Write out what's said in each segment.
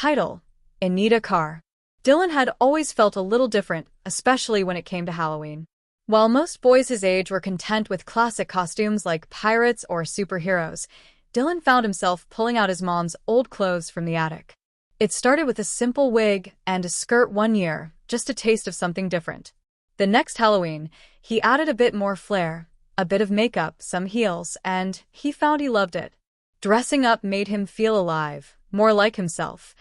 Title: Ineeda Karr. Dylan had always felt a little different, especially when it came to Halloween. While most boys his age were content with classic costumes like pirates or superheroes, Dylan found himself pulling out his mom's old clothes from the attic. It started with a simple wig and a skirt one year, just a taste of something different. The next Halloween, he added a bit more flair, a bit of makeup, some heels, and he found he loved it. Dressing up made him feel alive, more like himself,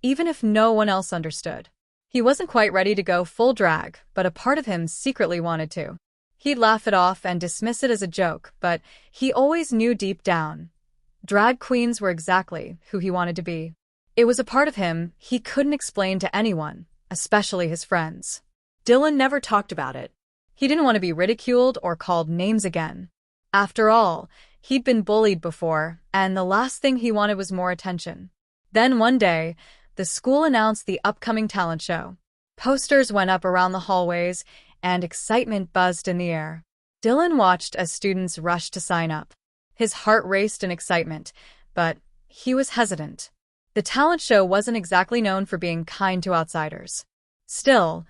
even if no one else understood. He wasn't quite ready to go full drag, but a part of him secretly wanted to. He'd laugh it off and dismiss it as a joke, but he always knew deep down. Drag queens were exactly who he wanted to be. It was a part of him he couldn't explain to anyone, especially his friends. Dylan never talked about it. He didn't want to be ridiculed or called names again. After all, he'd been bullied before, and the last thing he wanted was more attention. Then one day, the school announced the upcoming talent show. Posters went up around the hallways, and excitement buzzed in the air. Dylan watched as students rushed to sign up. His heart raced in excitement, but he was hesitant. The talent show wasn't exactly known for being kind to outsiders. Still,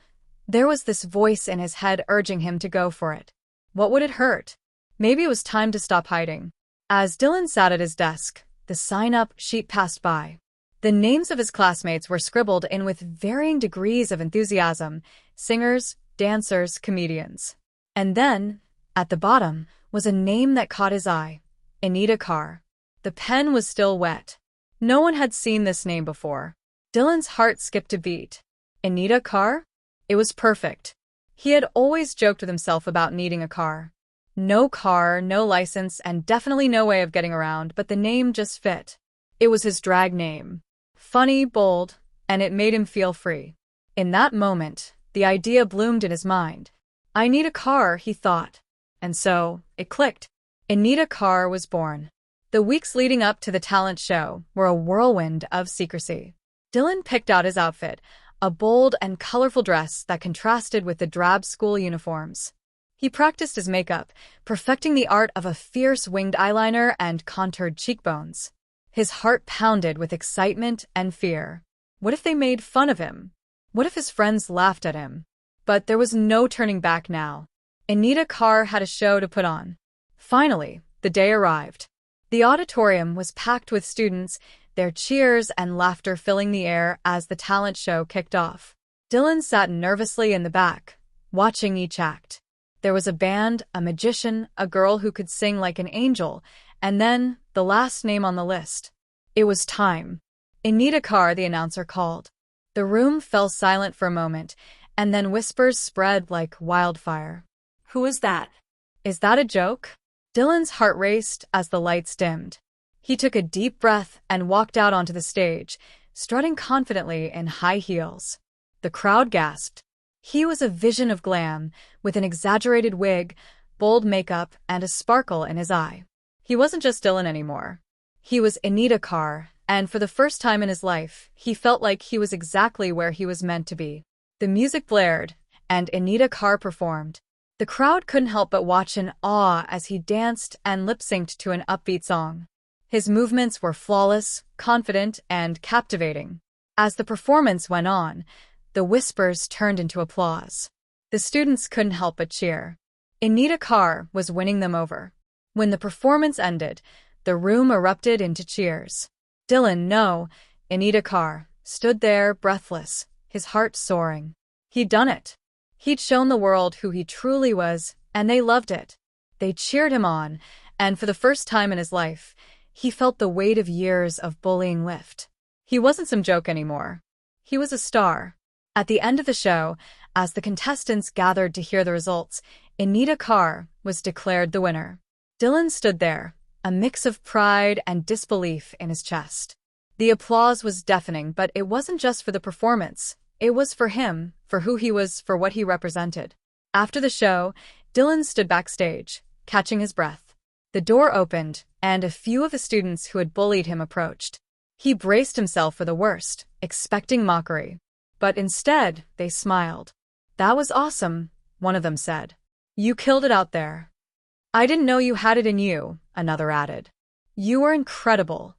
there was this voice in his head urging him to go for it. What would it hurt? Maybe it was time to stop hiding. As Dylan sat at his desk, the sign-up sheet passed by. The names of his classmates were scribbled in with varying degrees of enthusiasm: singers, dancers, comedians. And then, at the bottom, was a name that caught his eye: Ineeda Karr. The pen was still wet. No one had seen this name before. Dylan's heart skipped a beat. Ineeda Karr? It was perfect. He had always joked with himself about needing a car. No car, no license, and definitely no way of getting around, but the name just fit. It was his drag name. Funny, bold, and it made him feel free. In that moment, the idea bloomed in his mind. I need a car, he thought. And so, it clicked. Ineeda Karr was born. The weeks leading up to the talent show were a whirlwind of secrecy. Dylan picked out his outfit, a bold and colorful dress that contrasted with the drab school uniforms. He practiced his makeup, perfecting the art of a fierce winged eyeliner and contoured cheekbones. His heart pounded with excitement and fear. What if they made fun of him? What if his friends laughed at him? But there was no turning back now. Ineeda Karr had a show to put on. Finally, the day arrived. The auditorium was packed with students, their cheers and laughter filling the air as the talent show kicked off. Dylan sat nervously in the back, watching each act. There was a band, a magician, a girl who could sing like an angel, and then the last name on the list. It was time. Ineeda Karr, the announcer, called. The room fell silent for a moment, and then whispers spread like wildfire. Who is that? Is that a joke? Dylan's heart raced as the lights dimmed. He took a deep breath and walked out onto the stage, strutting confidently in high heels. The crowd gasped. He was a vision of glam, with an exaggerated wig, bold makeup, and a sparkle in his eye. He wasn't just Dylan anymore. He was Ineeda Karr, and for the first time in his life, he felt like he was exactly where he was meant to be. The music blared, and Ineeda Karr performed. The crowd couldn't help but watch in awe as he danced and lip-synced to an upbeat song. His movements were flawless, confident, and captivating. As the performance went on, the whispers turned into applause. The students couldn't help but cheer. Ineeda Karr was winning them over. When the performance ended, the room erupted into cheers. Dylan, no, Ineeda Karr, stood there breathless, his heart soaring. He'd done it. He'd shown the world who he truly was, and they loved it. They cheered him on, and for the first time in his life, he felt the weight of years of bullying lift. He wasn't some joke anymore. He was a star. At the end of the show, as the contestants gathered to hear the results, Ineeda Karr was declared the winner. Dylan stood there, a mix of pride and disbelief in his chest. The applause was deafening, but it wasn't just for the performance. It was for him, for who he was, for what he represented. After the show, Dylan stood backstage, catching his breath. The door opened, and a few of the students who had bullied him approached. He braced himself for the worst, expecting mockery. But instead, they smiled. "That was awesome," one of them said. "You killed it out there." "I didn't know you had it in you," another added. "You were incredible."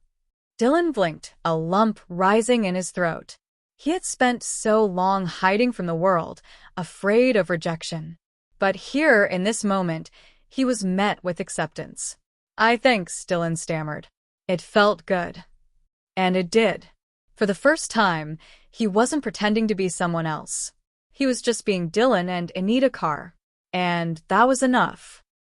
Dylan blinked, a lump rising in his throat. He had spent so long hiding from the world, afraid of rejection. But here, in this moment, he was met with acceptance. Thanks, Dylan stammered. It felt good. And it did. For the first time, he wasn't pretending to be someone else. He was just being Dylan and Ineeda Karr. And that was enough.